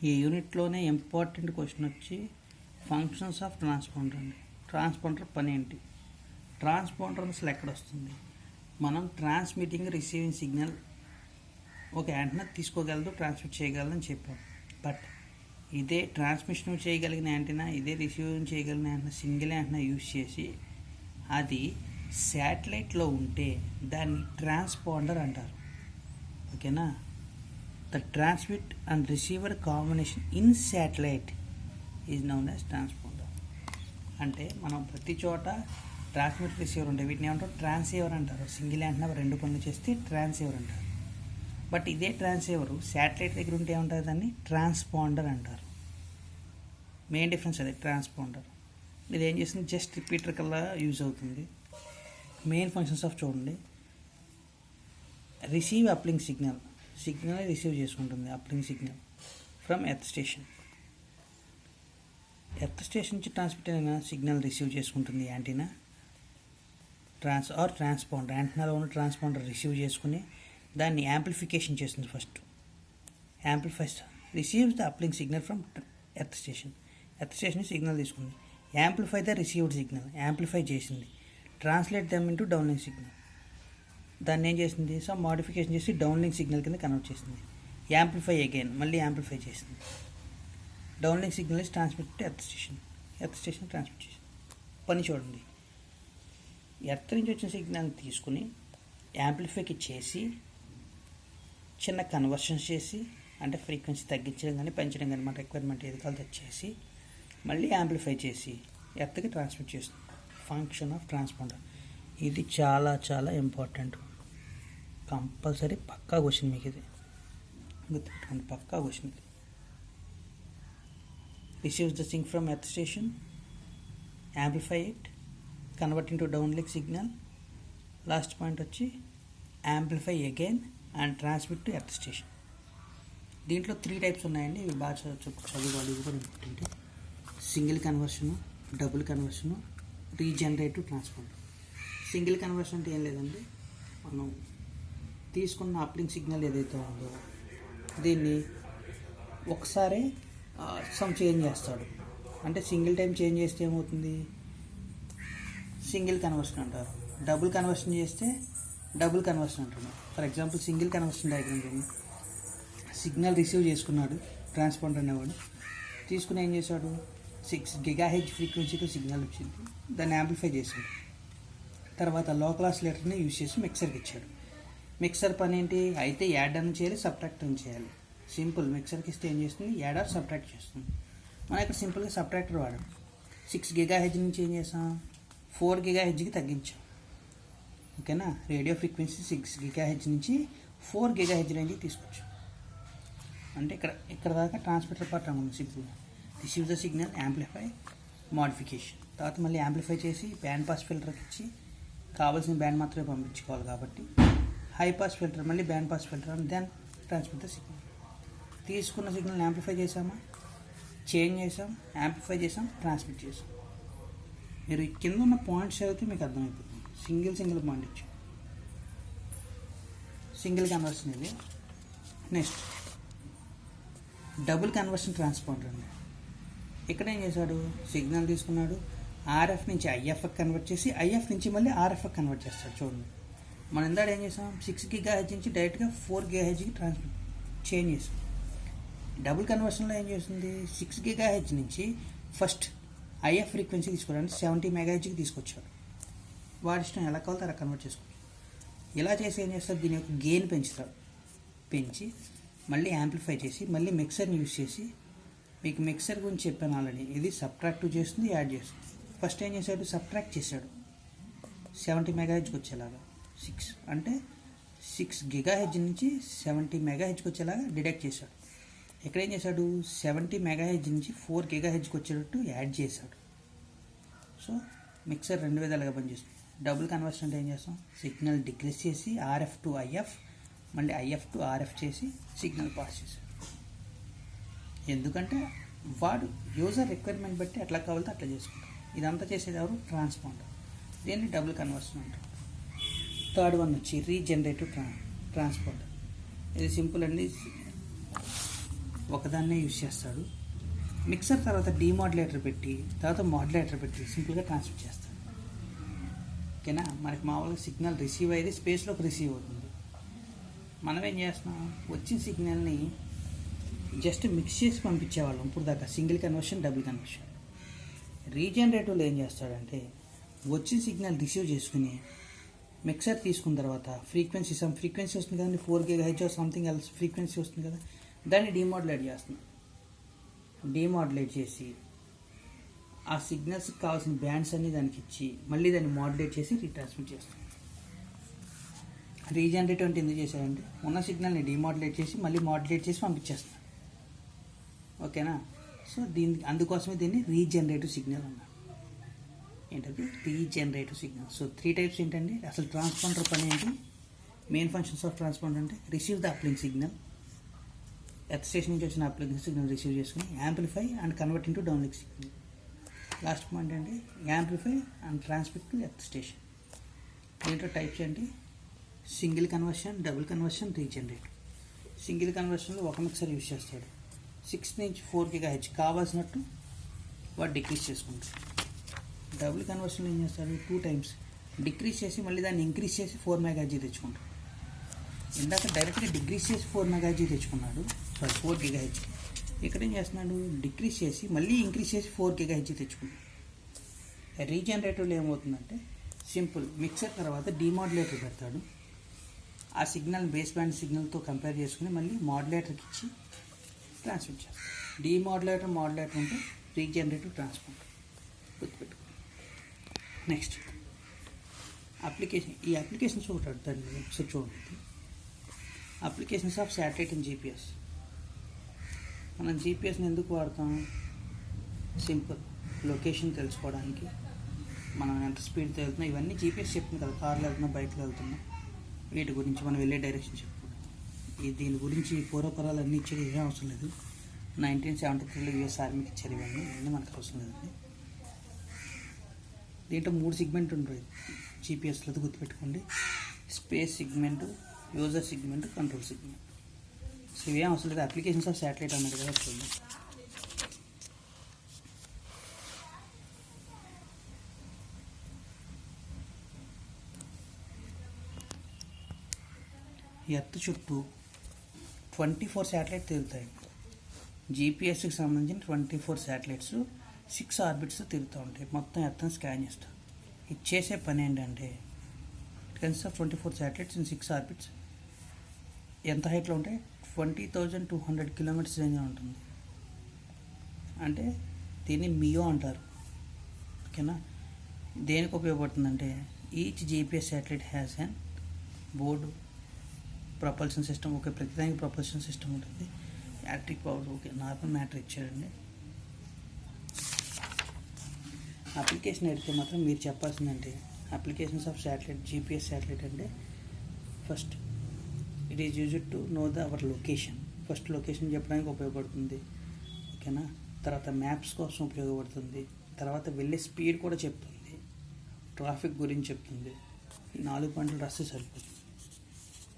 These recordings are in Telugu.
ఈ యూనిట్లోనే ఇంపార్టెంట్ క్వశ్చన్ వచ్చి ఫంక్షన్స్ ఆఫ్ ట్రాన్స్పాండర్ అండి. ట్రాన్స్పాండర్ పని ఏంటి? ట్రాన్స్పాండర్ అసలు ఎక్కడ వస్తుంది? మనం ట్రాన్స్మిటింగ్ రిసీవింగ్ సిగ్నల్ ఒక యాంటెన్నా తీసుకోగలదు, ట్రాన్స్మిట్ చేయగలదని చెప్పాం. బట్ ఇదే ట్రాన్స్మిషన్ చేయగలిగిన యాంటెన్నా, ఇదే రిసీవింగ్ చేయగలిగిన యాంటెన్నా, సింగిల్ యాంటెన్నా యూజ్ చేసి అది శాటిలైట్లో ఉంటే దాన్ని ట్రాన్స్పాండర్ అంటారు. ఓకేనా? The transmit and receiver combination in satellite is known as transponder. అంటే మనం ప్రతి చోట ట్రాన్స్మిట్ రిసీవర్ ఉంటాయి, వీటిని ఏమంటారు? ట్రాన్సేవర్ అంటారు. సింగిల్ యాంటెన్నా రెండు పనులు చేస్తే ట్రాన్సేవర్ అంటారు. బట్ ఇదే ట్రాన్సేవర్ శాటిలైట్ దగ్గర ఉంటే ఏమంటారు? దాన్ని ట్రాన్స్పాండర్ అంటారు. మెయిన్ డిఫరెన్స్ అదే ట్రాన్స్పాండర్. ఇది ఏం చేస్తుంది? జస్ట్ రిపీటర్ కల్లా యూజ్ అవుతుంది. మెయిన్ ఫంక్షన్స్ ఆఫ్ చూడండి. రిసీవ్ అప్లింగ్ సిగ్నల్ రిసీవ్ చేసుకుంటుంది, uplink signal from earth station. Earth station నుంచి ట్రాన్స్మిట్ అయిన సిగ్నల్ రిసీవ్ చేసుకుంటుంది యాంటీనా. ట్రాన్స్పాండర్ యాంటీనాలో ఉన్న ట్రాన్స్పాండర్ రిసీవ్ చేసుకుని దాన్ని యాంప్లిఫికేషన్ చేస్తుంది. First amplifies receives the uplink signal from earth station. Earth station signal తీసుకుంది, amplify the received signal, amplify చేసింది, translate them into downlink signal. దాన్ని ఏం చేసింది? సమ్ మోడిఫికేషన్ చేసి డౌన్లింక్ సిగ్నల్ కింద కన్వర్ట్ చేసింది. యాంప్లిఫై అగైన్, మళ్ళీ యాంప్లిఫై చేసింది. Downlink signal is transmit to earth station transmit చేసింది. పని చూడండి. ఎర్త్ నుంచి వచ్చిన సిగ్నల్ తీసుకుని యాంప్లిఫైకి చేసి చిన్న కన్వర్షన్స్ చేసి, అంటే ఫ్రీక్వెన్సీ తగ్గించడం కానీ పెంచడం కానీ మన రిక్వైర్మెంట్ ఏది కావాలో చేసి మళ్ళీ యాంప్లిఫై చేసి ఎర్త్కి ట్రాన్స్మిట్ చేస్తుంది. Function of transponder. ఇది చాలా చాలా ఇంపార్టెంట్. కంపల్సరీ పక్కా క్వశ్చన్ మీకు ఇది గుర్తుపెట్టుకోండి, పక్కా క్వశ్చన్ ఇది. Receives the sync from earth station, amplify it, convert into downlink signal, last point వచ్చి amplify again and transmit to earth station. దీంట్లో 3 టైప్స్ ఉన్నాయండి, ఇవి బాగా చదువుకోవాలి. ఇవి కూడా important. Single conversion, double conversion, regenerative transponder. Single conversion అంటే ఏం లేదండి, మనం తీసుకున్న అప్లింగ్ సిగ్నల్ ఏదైతే ఉందో దీన్ని ఒకసారి సమ్ చేంజ్ చేస్తాడు. అంటే సింగిల్ టైం చేంజ్ చేస్తే ఏమవుతుంది? సింగిల్ కన్వర్షన్ అంటారు. డబుల్ కన్వర్షన్ చేస్తే డబుల్ కన్వర్షన్ అంటున్నాం. For example single conversion diagram చూడండి. సిగ్నల్ రిసీవ్ చేసుకున్నాడు ట్రాన్స్పాండర్ అనేవాడు, తీసుకుని ఏం చేశాడు? 6 GHz ఫ్రీక్వెన్సీతో సిగ్నల్ వచ్చింది, దాన్ని యాంప్లిఫై చేశాడు. తర్వాత లోకల్ ఆసిలేటర్ని యూజ్ చేసి మిక్సర్కి ఇచ్చాడు. మిక్సర్ పని ఏంటి? అయితే యాడ్ అని చేయాలి, సబ్ట్రాక్ట్ అని చేయాలి. సింపుల్. మిక్సర్కి ఇస్తే ఏం చేస్తుంది? యాడ్ ఆర్ సబ్ట్రాక్ట్ చేస్తుంది. మనం ఇక్కడ సింపుల్గా సబ్ట్రాక్టర్ వాడాం. 6 GHz నుంచి ఏం చేసాం? 4 GHzకి తగ్గించాం. ఓకేనా? రేడియో ఫ్రీక్వెన్సీ 6 GHz నుంచి 4 GHz రేంజ్కి తీసుకొచ్చాం. అంటే ఇక్కడ దాకా ట్రాన్స్మిటర్ పార్ట్ ఉంది. సింపుల్గా receive the signal, amplify, modification. తర్వాత మళ్ళీ యాంప్లిఫై చేసి బ్యాండ్ పాస్ ఫిల్టర్కి ఇచ్చి కావాల్సిన బ్యాండ్ మాత్రమే పంపించుకోవాలి కాబట్టి హై పాస్ ఫిల్టర్, మళ్ళీ band pass filter, and then transmit the signal. తీసుకున్న సిగ్నల్ యాంప్లిఫై చేసామా, చేంజ్ చేసాం, యాంప్లిఫై చేసాం, ట్రాన్స్మిట్ చేసాం. మీరు కింద ఉన్న పాయింట్స్ చదివితే మీకు అర్థమైపోతుంది. సింగిల్ పాయింట్ ఇచ్చాం. సింగిల్ కన్వర్షన్ ఇది. నెక్స్ట్ డబుల్ కన్వర్షన్ ట్రాన్స్పాండర్ అండి. ఇక్కడ ఏం చేశాడు? సిగ్నల్ తీసుకున్నాడు, ఆర్ఎఫ్ నుంచి ఐఎఫ్కి కన్వర్ట్ చేసి ఐఎఫ్ నుంచి మళ్ళీ ఆర్ఎఫ్కి కన్వర్ట్ చేస్తాడు. చూడండి, మనం ఇందాక ఏం చేసాం? 6 GHz నుంచి డైరెక్ట్గా 4 GHzకి ట్రాన్స్మిట్ చేంజ్ చేసాం. డబుల్ కన్వర్షన్లో ఏం చేస్తుంది? 6 GHz నుంచి ఫస్ట్ ఐఎఫ్ ఫ్రీక్వెన్సీ తీసుకోవడానికి 70 MHzకి తీసుకొచ్చాడు. వాడి ఇష్టం, ఎలా కావాలో అలా కన్వర్ట్ చేసుకోవచ్చు. ఇలా చేసి ఏం చేస్తారు? దీని యొక్క గెయిన్ పెంచుతాడు. పెంచి మళ్ళీ యాంప్లిఫై చేసి మళ్ళీ మిక్సర్ని యూజ్ చేసి, మీకు మిక్సర్ గురించి చెప్పాను ఆల్రెడీ, ఇది సబ్ట్రాక్టివ్ చేస్తుంది, యాడ్ చేస్తుంది. ఫస్ట్ ఏం చేశాడు? సబ్ట్రాక్ట్ చేశాడు 70 MHzకి వచ్చేలాగా. 6 GHz నుంచి 70 MHzకి వచ్చేలాగా డిడక్ట్ చేశాడు. ఇక్కడ ఏం చేశాడు? 70 MHz నుంచి 4 GHzకి వచ్చేటట్టు యాడ్ చేశాడు. సో మిక్సర్ 2 విధాలుగా పనిచేస్తుంది. డబుల్ కన్వర్షన్ అంటే ఏం చేస్తాం? సిగ్నల్ డిక్రీస్ చేసి ఆర్ఎఫ్ టు ఐఎఫ్, మళ్ళీ ఐఎఫ్ టు ఆర్ఎఫ్ చేసి సిగ్నల్ పాస్ చేశాడు. ఎందుకంటే వాడు యూజర్ రిక్వైర్మెంట్ బట్టి ఎట్లా కావాలితే అట్లా చేసుకుంటాడు. ఇదంతా చేసేది ఎవరు? ట్రాన్స్పాండర్. దీన్ని డబుల్ కన్వర్షన్ అంటారు. థర్డ్ వన్ వచ్చి రీజనరేటివ్ ట్రాన్స్పాండర్. ఇది సింపుల్ అండి. ఒకదాన్నే యూజ్ చేస్తాడు. మిక్సర్ తర్వాత డీమాడ్యులేటర్ పెట్టి తర్వాత మాడ్యులేటర్ పెట్టి సింపుల్గా ట్రాన్స్మిట్ చేస్తాడు. ఓకేనా. మనకి మామూలుగా సిగ్నల్ రిసీవ్ అయ్యేది స్పేస్లోకి రిసీవ్ అవుతుంది. మనం ఏం చేస్తున్నాం, వచ్చిన సిగ్నల్ని జస్ట్ మిక్స్ చేసి పంపించేవాళ్ళం ఇప్పుడు దాకా, సింగిల్ కన్వర్షన్, డబుల్ కన్వర్షన్. రీజనరేటివ్లో ఏం చేస్తాడంటే వచ్చిన సిగ్నల్ రిసీవ్ చేసుకుని మిక్సర్ తీసుకున్న తర్వాత సమ్ ఫ్రీక్వెన్సీ వస్తుంది కదండి, 4 GHz సంథింగ్ ఎల్స్ ఫ్రీక్వెన్సీ వస్తుంది కదా, దాన్ని డీమాడ్యులేట్ చేస్తున్నాం. డీమాడ్యులేట్ చేసి ఆ సిగ్నల్స్కి కావాల్సిన బ్యాండ్స్ అన్ని దానికి ఇచ్చి మళ్ళీ దాన్ని మాడ్యులేట్ చేసి రీట్రాన్స్మిట్ చేస్తాం. రీజనరేటివ్ అంటే ఎందుకు చేశారంటే ఉన్న సిగ్నల్ని డీమాడ్యులేట్ చేసి మళ్ళీ మాడ్యులేట్ చేసి పంపించేస్తాం. ఓకేనా. సో అందుకోసమే దీన్ని రీజనరేటివ్ సిగ్నల్ అన్నారు. ఏంటది రీజనరేటివ్ సిగ్నల్. సో 3 టైప్స్ ఏంటండి, అసలు ట్రాన్స్పాండర్ పని ఏంటి, మెయిన్ ఫంక్షన్స్ ఆఫ్ ట్రాన్స్పాండర్ అంటే receive the uplink signal, earth station నుంచి వచ్చిన అప్లింగ్ సిగ్నల్ రిసీవ్ చేసుకుని amplify and convert into downlink signal. Last point ఏంటి, amplify and transmit to earth station. దీంట్లో టైప్స్ ఏంటి, single conversion, double conversion, regenerative. సింగిల్ కన్వర్షన్లో ఒక మిక్సర్ యూజ్ చేస్తాడు, 6 నుంచి 4 GHz కావాల్సినట్టు వాడు డిక్రీజ్ చేసుకుంటాడు. డబుల్ కన్వర్షన్లో ఏం చేస్తాడు, 2 times డిక్రీజ్ చేసి మళ్ళీ దాన్ని ఇంక్రీజ్ చేసి 4 MHz తెచ్చుకుంటాడు. ఇందాక డైరెక్ట్గా డిక్రీజ్ చేసి 4 MHz తెచ్చుకున్నాడు, 4 GHz. ఇక్కడ ఏం చేస్తున్నాడు, డిక్రీజ్ చేసి మళ్ళీ ఇంక్రీజ్ చేసి 4 GHz తెచ్చుకున్నాడు. రీజనరేటివ్లో ఏమవుతుందంటే సింపుల్, మిక్సర్ తర్వాత డీమాడ్యులేటర్ పెడతాడు, ఆ సిగ్నల్ బేస్ బ్యాండ్ సిగ్నల్తో కంపేర్ చేసుకుని మళ్ళీ మాడ్యులేటర్కి ఇచ్చి ట్రాన్స్మిట్ చేస్తాడు. డీమాడ్యులేటర్ మాడ్యులేటర్ ఉంటే రీజనరేటివ్ ట్రాన్స్పాండర్ గుర్తుపెట్టుకో. Next application. ఈ అప్లికేషన్స్ ఒకటి అడుగుతాను, ఒకసారి చూడండి. Applications of satellite and GPS. మనం జీపీఎస్ని ఎందుకు వాడతాం, సింపుల్ లొకేషన్ తెలుసుకోవడానికి, మనం ఎంత స్పీడ్తో వెళ్తున్నాం ఇవన్నీ జీపీఎస్ చెప్తుంది కదా, కార్లో వెళ్తున్నాం, బైక్లో వెళ్తున్నాం, వీటి గురించి మనం వెళ్ళే డైరెక్షన్ చెప్పుకుంటాం. దీని గురించి పూర్వపరాలు అన్నీ ఇచ్చేది ఏమీ అవసరం లేదు. 1973లో US ఆర్మీకి ఇచ్చారు ఇవన్నీ మనకు అవసరం లేదండి. దీంట్లో 3 సెగ్మెంట్ ఉంటాయి జీపీఎస్లో, గుర్తుపెట్టుకోండి. Space segment, user segment, control segment. So ఇవేం అవసరం లేదు. అప్లికేషన్స్ ఆఫ్ శాటిలైట్ అన్నారు కదా, చూడండి. ఎర్త్ చుట్టూ 24 శాటిలైట్ తిరుగుతాయి. జీపీఎస్కి సంబంధించిన 24 శాటిలైట్స్ 6 ఆర్బిట్స్ తిరుగుతూ ఉంటాయి. మొత్తం ఎర్త్ని స్కాన్ చేస్తారు. ఇది చేసే పని ఏంటంటే కన్స్ ఆఫ్ 24 శాటిలైట్స్ ఇన్ 6 ఆర్బిట్స్ ఎంత హైట్లో ఉంటాయి, 20,200 kilometers రేంజ్లో ఉంటుంది. అంటే దీన్ని మియో అంటారు. ఓకేనా. దేనికి ఉపయోగపడుతుందంటే each GPS satellite has an board, propulsion system. Okay, ప్రతిదానికి ప్రొపల్షన్ సిస్టమ్ ఉంటుంది. Electric power, okay, normal matter ఇచ్చారండి. అప్లికేషన్ అడిగితే మాత్రం మీరు చెప్పాల్సిందంటే applications of satellite, GPS satellite అంటే first it is used to know our location. First location చెప్పడానికి ఉపయోగపడుతుంది. ఓకేనా. తర్వాత మ్యాప్స్ కోసం ఉపయోగపడుతుంది. తర్వాత వెళ్ళే స్పీడ్ కూడా చెప్తుంది, ట్రాఫిక్ గురించి చెప్తుంది. ఈ 4 పాయింట్లు రాస్తే సరిపోతుంది.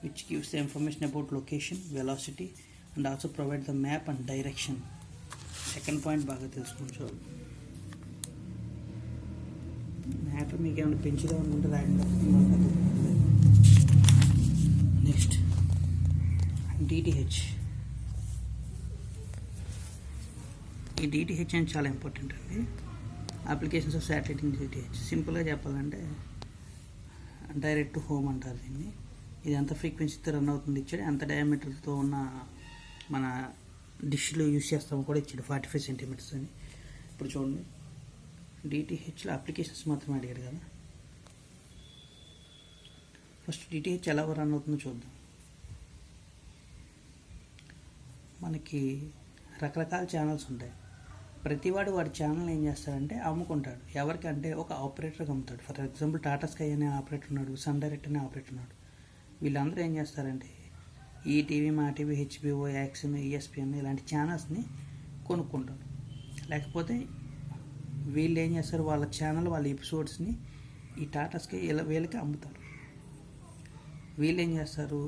which gives the information about location, velocity and also provide the map and direction. Second point బాగా తెలుసుకోవచ్చు. మ్యాప్ మీకు ఏమైనా పెంచుదాం అనుకుంటే రాయండి. Next DTH. ఈ డిటిహెచ్ అనేది చాలా ఇంపార్టెంట్ అండి. Applications of satellite in DTH. సింపుల్గా చెప్పాలంటే డైరెక్ట్ టు హోమ్ అంటారు దీన్ని. ఇది ఎంత ఫ్రీక్వెన్సీతో రన్ అవుతుంది ఇచ్చాడు, ఎంత డయామీటర్తో ఉన్న మన డిష్లో యూజ్ చేస్తామో కూడా ఇచ్చాడు, 45 centimeters అని. ఇప్పుడు చూడండి, డిటిహెచ్లో అప్లికేషన్స్ మాత్రమే అడిగాడు కదా. ఫస్ట్ డిటిహెచ్ ఎలా రన్ అవుతుందో చూద్దాం. మనకి రకరకాల ఛానల్స్ ఉంటాయి. ప్రతివాడు వాడి ఛానల్ ఏం చేస్తాడంటే అమ్ముకుంటాడు. ఎవరికంటే ఒక ఆపరేటర్కి అమ్ముతాడు. ఫర్ ఎగ్జాంపుల్ టాటా స్కై అనే ఆపరేటర్ ఉన్నాడు, సన్ డైరెక్ట్ అనే ఆపరేటర్ ఉన్నాడు. వీళ్ళందరూ ఏం చేస్తారంటే ఈటీవీ, మా టీవీ, హెచ్బిఓ, యాక్సిన్, ఈఎస్పిఎన్ ఇలాంటి ఛానల్స్ని కొనుక్కుంటారు. లేకపోతే వీళ్ళు ఏం చేస్తారు, వాళ్ళ ఛానల్, వాళ్ళ ఎపిసోడ్స్ని ఈ టాటా స్కై వీళ్ళకి అమ్ముతారు. వీళ్ళు ఏం చేస్తారు,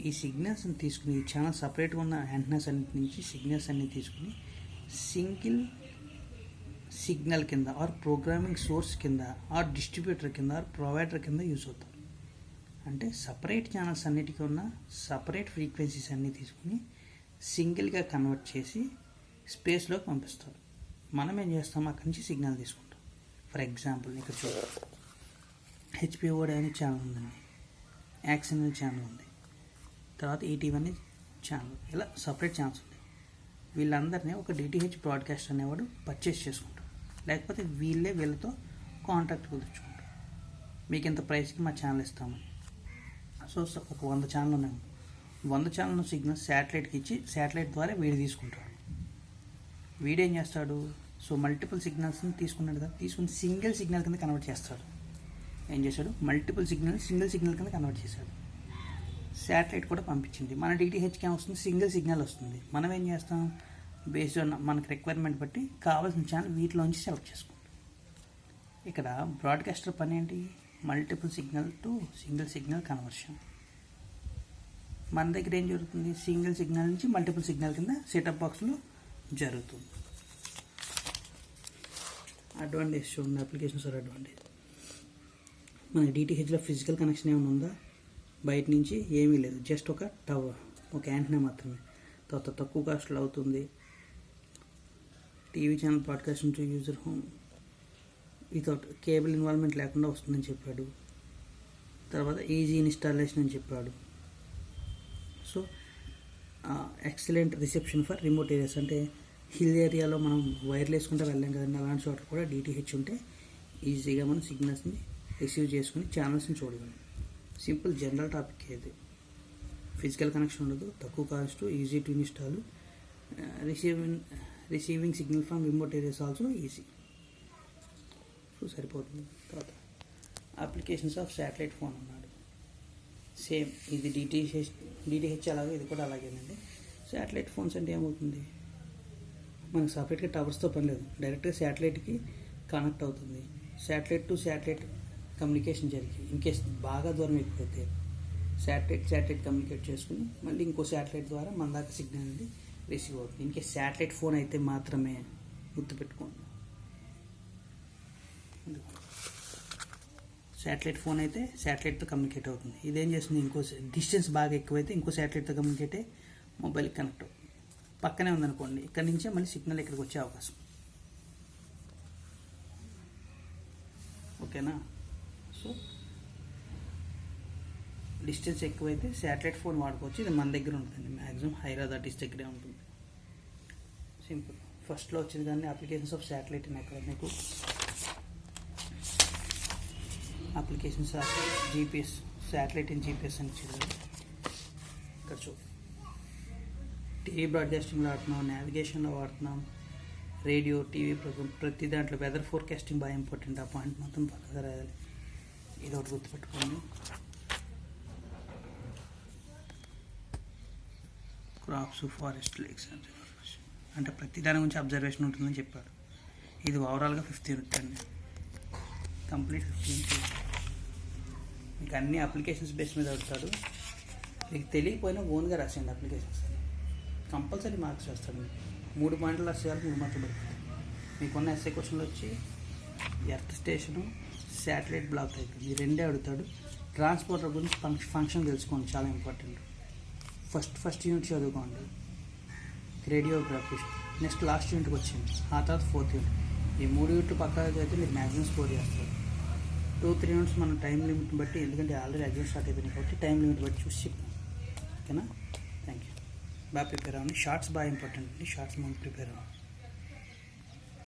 ఈ సిగ్నల్స్ని తీసుకుని చాలా సపరేట్గా ఉన్న యాంటెనాస్ అన్నిటి నుంచి సిగ్నల్స్ అన్ని తీసుకుని సింగిల్ సిగ్నల్ కింద ఆర్ ప్రోగ్రామింగ్ సోర్స్ కింద ఆర్ డిస్ట్రిబ్యూటర్ కింద ఆర్ ప్రొవైడర్ కింద యూజ్ అవుతాం. అంటే సపరేట్ ఛానల్స్ అన్నిటికీ ఉన్న సపరేట్ ఫ్రీక్వెన్సీస్ అన్నీ తీసుకుని సింగిల్గా కన్వర్ట్ చేసి స్పేస్లోకి పంపిస్తారు. మనం ఏం చేస్తాం, అక్కడి నుంచి సిగ్నల్ తీసుకుంటాం. ఫర్ ఎగ్జాంపుల్ ఇక్కడ చూడండి, హెచ్పిఓడి అనే ఛానల్ ఉందండి, యాక్సెన్ అనే ఛానల్ ఉంది, తర్వాత ఈటీవీ అనే ఛానల్, ఇలా సపరేట్ ఛానల్స్ ఉన్నాయి. వీళ్ళందరినీ ఒక డిటిహెచ్ బ్రాడ్కాస్ట్ అనేవాడు పర్చేస్ చేసుకుంటాడు, లేకపోతే వీళ్ళతో కాంట్రాక్ట్ కుదుర్చుకుంటారు. మీకు ఇంత ప్రైస్కి మా ఛానల్ ఇస్తామని. సో ఒక 100 ఛానల్ ఉన్నాయి, 100 ఛానల్ సిగ్నల్ శాటిలైట్కి ఇచ్చి శాటిలైట్ ద్వారా వీడు తీసుకుంటాడు. వీడేం చేస్తాడు, సో మల్టిపుల్ సిగ్నల్స్ని తీసుకున్నాడు కదా, తీసుకుని సింగిల్ సిగ్నల్ కింద కన్వర్ట్ చేస్తాడు. ఏం చేశాడు, మల్టిపుల్ సిగ్నల్ సింగిల్ సిగ్నల్ కింద కన్వర్ట్ చేశాడు. శాటిలైట్ కూడా పంపించింది. మన డిటిహెచ్కి ఏం వస్తుంది, సింగిల్ సిగ్నల్ వస్తుంది. మనం ఏం చేస్తాం, బేస్డ్ ఆన్ మనకి రిక్వైర్మెంట్ బట్టి కావాల్సిన ఛానల్ వీటిలోంచి సెలెక్ట్ చేసుకుంటాం. ఇక్కడ బ్రాడ్కాస్టర్ పని ఏంటి, multiple signal to single signal conversion. మన దగ్గర ఏం జరుగుతుంది, సింగిల్ సిగ్నల్ నుంచి మల్టిపుల్ సిగ్నల్ కింద సెటప్ బాక్స్లో జరుగుతుంది. అడ్వాంటేజ్ చూడండి, అప్లికేషన్స్ ఆర్ అడ్వాంటేజ్. మన డిటిహెచ్లో ఫిజికల్ కనెక్షన్ ఏమైనా ఉందా, బయట నుంచి ఏమీ లేదు, జస్ట్ ఒక టవర్, ఒక యాంటెనా మాత్రమే. తర్వాత తక్కువ కాస్ట్లో అవుతుంది. TV channel broadcasting to user home without cable involvement లేకుండా వస్తుందని చెప్పాడు. తర్వాత ఈజీ ఇన్స్టాలేషన్ అని చెప్పాడు. So excellent reception for remote areas, అంటే హిల్ ఏరియాలో మనం వైర్లు వేసుకుంటే వెళ్ళాం కదండి, అలాంటి చోట్ల కూడా డిటిహెచ్ ఉంటే ఈజీగా మనం సిగ్నల్స్ని రిసీవ్ చేసుకుని ఛానల్స్ని చూడగలం. సింపుల్ జనరల్ టాపిక్ ఇది. ఫిజికల్ కనెక్షన్ ఉండదు, తక్కువ cost, easy to install, receiving signal from remote areas also easy. So సరిపోతుంది. తర్వాత అప్లికేషన్స్ ఆఫ్ శాటిలైట్ ఫోన్ అన్నాడు. సేమ్ ఇది డిటిహెచ్ అలాగే, ఇది కూడా అలాగేనండి. శాటిలైట్ ఫోన్స్ అంటే ఏమవుతుంది, మనకు సపరేట్గా టవర్స్తో పని లేదు, డైరెక్ట్గా శాటిలైట్కి కనెక్ట్ అవుతుంది. శాటిలైట్ టు శాటిలైట్ కమ్యూనికేషన్ జరిగి ఇన్ కేస్ బాగా దూరం ఎక్కువైతే శాటిలైట్ కమ్యూనికేట్ చేసుకుని మళ్ళీ ఇంకో శాటిలైట్ ద్వారా మన దాకా సిగ్నల్ అనేది రిసీవ్ అవుతుంది. ఇన్ కేస్ శాటిలైట్ ఫోన్ అయితే మాత్రమే, గుర్తుపెట్టుకోండి. శాటిలైట్ ఫోన్ అయితే శాటిలైట్తో కమ్యూనికేట్ అవుతుంది. ఇదేం చేస్తుంది, ఇంకో డిస్టెన్స్ బాగా ఎక్కువైతే ఇంకో శాటిలైట్తో కమ్యూనికేట్ అయ్యి మొబైల్కి కనెక్ట్ అవుతుంది. పక్కనే ఉందనుకోండి, ఇక్కడి నుంచే మళ్ళీ సిగ్నల్ ఇక్కడికి వచ్చే అవకాశం. ఓకేనా. సో డిస్టెన్స్ ఎక్కువైతే శాటిలైట్ ఫోన్ వాడుకోవచ్చు. ఇది మన దగ్గర ఉంటుంది, మ్యాక్సిమం హైదరాబాద్ దగ్గరే ఉంటుంది. సింపుల్. ఫస్ట్లో వచ్చింది కానీ అప్లికేషన్స్ ఆఫ్ శాటిలైట్ అని ఎక్కడ మీకు applications of GPS, satellite in GPS అని చూడాలి. ఇక్కడ చూ టీవీ బ్రాడ్కాస్టింగ్లో వాడుతున్నాం, నావిగేషన్లో వాడుతున్నాం, రేడియో, టీవీ ప్రోగ్రామ్, ప్రతి దాంట్లో వెదర్ ఫోర్కాస్టింగ్ బాగా ఇంపార్టెంట్. ఆ పాయింట్ మొత్తం పక్కగా రాయాలి. ఇది ఒకటి గుర్తుపెట్టుకోండి. క్రాప్స్, ఫారెస్ట్, లేక్స్ అంటే ప్రతి దాని గురించి అబ్జర్వేషన్ ఉంటుందని చెప్పాడు. ఇది ఓవరాల్గా 5th యూనిట్ అండి, కంప్లీట్ 5th యూనిట్. మీకు అన్ని అప్లికేషన్స్ బేస్ మీద అడుగుతాడు. మీకు తెలియకపోయినా ఓన్గా రాసేయండి అప్లికేషన్స్, కంపల్సరీ మార్క్స్ వేస్తాడు. 3 పాయింట్లు రాసేయాలి, 3 మార్కులు పెడతాడు. మీకున్న ఎస్ఏ క్వశ్చన్లు వచ్చి earth station, satellite block type, ఈ రెండే అడుగుతాడు. ట్రాన్స్పోర్టర్ గురించి ఫంక్షన్ తెలుసుకోండి, చాలా ఇంపార్టెంట్. ఫస్ట్ యూనిట్ చదువుకోండి, రేడియోగ్రఫీ. నెక్స్ట్ లాస్ట్ యూనిట్కి వచ్చింది, ఆ తర్వాత 4th యూనిట్. ఈ 3 యూనిట్లు పక్కగా అయితే మీరు మ్యాక్సిమం స్కోర్ చేస్తారు. 2-3 యూనిట్స్ మనం టైం లిమిట్ బట్టి, ఎందుకంటే ఆల్రెడీ ఎగ్జామ్ స్టార్ట్ అయిపోయింది కాబట్టి టైం లిమిట్ బట్టి చూసి చెప్తాం. ఓకేనా. Thank you. బాగా ప్రిపేర్ అవ్వండి. షార్ట్స్ బాగా ఇంపార్టెంట్ అండి, షార్ట్స్ మనం ప్రిపేర్ అవ్వండి.